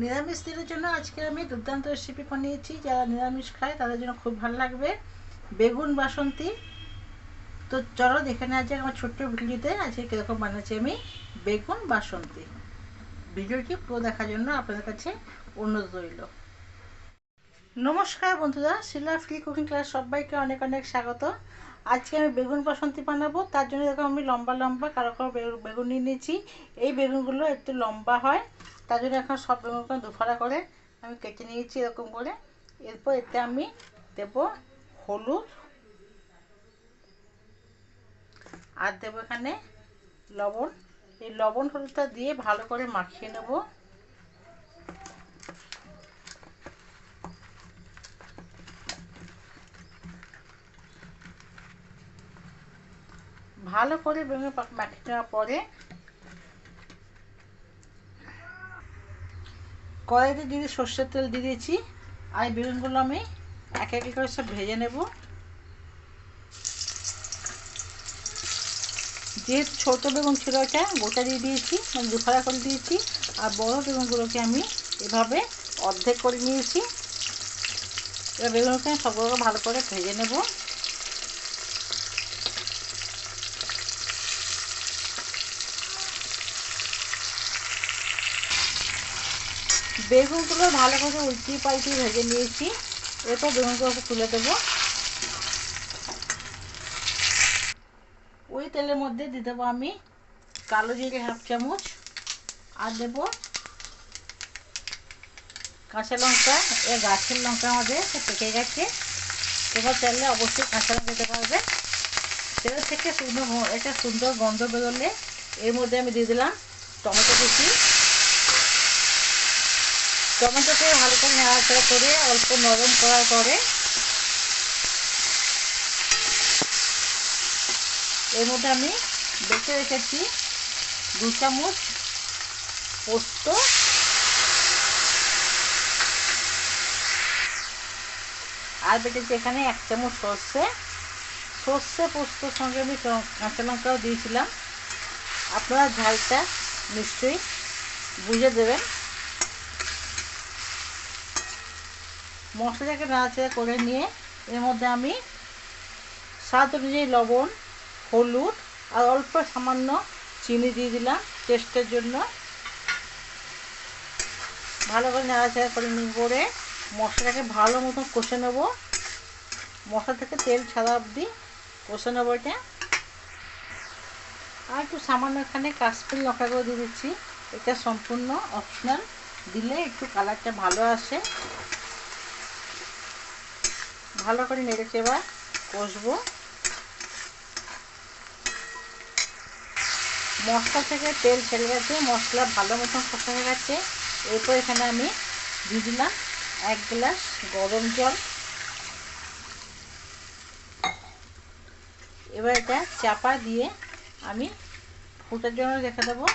নিরামিষ দিনের জন্য আজকে আমি দুর্দান্ত রেসিপি বানিয়েছি। যারা নিরামিষ খায় তাদের জন্য খুব ভালো লাগবে। বেগুন বাসন্তী। তো চলো দেখে নেওয়া যাক আমার ছোট্ট ভিডিওতে আজকে কীরকম বানাচ্ছি আমি বেগুন বাসন্তী। ভিডিওটি পুরো দেখার জন্য আপনাদের কাছে অনুরোধ রইল। নমস্কার বন্ধুরা, শিলা ফ্রি কুকিং ক্লাস সবাইকে অনেক অনেক স্বাগত। আজকে আমি বেগুন বাসন্তী বানাবো। তার জন্য দেখো আমি লম্বা লম্বা কালো কালো বেগুন নিয়ে নিয়েছি। এই বেগুনগুলো একটু লম্বা হয়, তার জন্য এখন সব বেগুনগুলো দুফাড়া করে আমি কেটে নিয়েছি এরকম করে। এরপর এতে আমি দেবো হলুদ আর দেবো এখানে লবণ। এই লবণ হলুদটা দিয়ে ভালো করে মাখিয়ে নেব। ভালো করে বেগুন মাখিয়ে নেওয়ার পরে কড়াইতে দিয়ে সর্ষের তেল দিয়ে দিয়েছি। আর বেগুনগুলো আমি এক এক করে সব ভেজে নেব। যেহেতু ছোটো বেগুন ছিল ওটা গোটা দিয়ে দিয়েছি, মানে দুফাড়া করে দিয়েছি। আর বড়ো বেগুনগুলোকে আমি এভাবে অর্ধেক করে নিয়েছি। এবার বেগুনকে সবগুলোকে ভালো করে ভেজে নেব। বেগুনগুলো ভালো করে উল্টিয়ে পাল্টিয়ে ভেজে নিয়েছি। এরপর বেগুনগুলোকে তুলে দেবো। ওই তেলের মধ্যে দিয়ে দেবো আমি কালো জিরে হাফ চামচ, আর দেবো কাঁচা লঙ্কা। এ গাছের লঙ্কা আমাদের পেকে গেছে। এবার চাইলে অবশ্যই কাঁচা লঙ্কা দিতে পারবে। তেল থেকে একটা সুন্দর গন্ধ বেরোলে এর মধ্যে আমি দিয়ে দিলাম টমেটো কুচি। টমেটোকে ভালো করে নাড়াচাড়া করে অল্প নরম করার পরে এর মধ্যে আমি বেটে রেখেছি 2 চামচ পোস্ত, আর বেটেছি এখানে 1 চামচ সর্ষে পোস্তর সঙ্গে আমি কাঁচা লঙ্কাও দিয়েছিলাম। আপনারা ঝালটা নিশ্চয়ই বুঝে দেবেন। মশলাটাকে নাড়াচাড়া করে নিয়ে এর মধ্যে আমি স্বাদ অনুযায়ী লবণ, হলুদ আর অল্প সামান্য চিনি দিয়ে দিলাম টেস্টের জন্য। ভালো করে নাড়াচাড়া করে মশলাটাকে ভালো মতো কষে নেব। মশলা থেকে তেল ছাড়া অবধি কষে নেবো এটা। আর একটু সামান্য এখানে কাশ্মীরি লঙ্কা করে দিয়ে দিচ্ছি। এটা সম্পূর্ণ অপশনাল, দিলে একটু কালারটা ভালো আসে। ভালো করে নেড়েচে এবার কষবো। মশলা থেকে তেল ছেড়ে গেছে, মশলা ভালো মতন কষা হয়ে গেছে। এরপর এখানে আমি দিয়ে দিলাম 1 গ্লাস গরম জল। এবার এটা চাপা দিয়ে আমি ফুটার জন্য রেখে দেবো।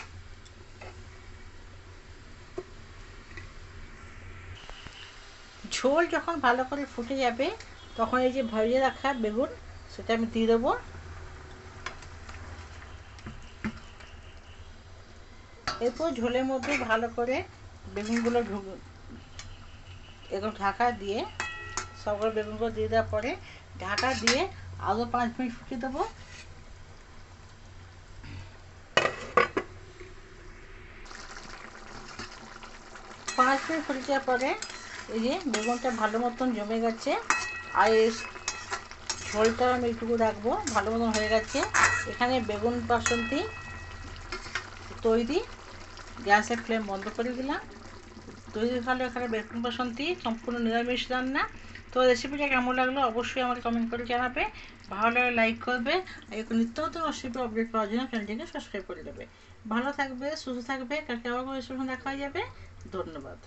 ঝোল যখন ভালো করে ফুটে যাবে তখন এই যে ভেজে রাখা বেগুন সেটা আমি দিয়ে দেবো। এরপর ঝোলের মধ্যে ভালো করে বেগুনগুলো এরকম ঢাকা দিয়ে সবগুলো বেগুনগুলো দিয়ে দেওয়ার পরে ঢাকা দিয়ে আরও 5 মিনিট ফুটিয়ে দেবো। 5 মিনিট ফুটে যাওয়ার পরে এই যে বেগুনটা ভালো মতন জমে গেছে। আর এই ঝোলটা আমি একটু রাখবো, ভালো মতন হয়ে গেছে। এখানে বেগুন বাসন্তী তৈরি। গ্যাসের ফ্লেম বন্ধ করে দিলাম। তৈরি হলো এখানে বেগুন বাসন্তী, সম্পূর্ণ নিরামিষ রান্না। তো রেসিপিটা কেমন লাগলো অবশ্যই আমাকে কমেন্ট করে জানাবে। ভালো লাগলে লাইক করবে। আর এরকম নিত্য নতুন রেসিপি আপডেট পাওয়ার জন্য চ্যানেলটিকে সাবস্ক্রাইব করে দেবে। ভালো থাকবে, সুস্থ থাকবে। কালকে আবার কোনো রেসিপি দেখা হয়ে যাবে। ধন্যবাদ।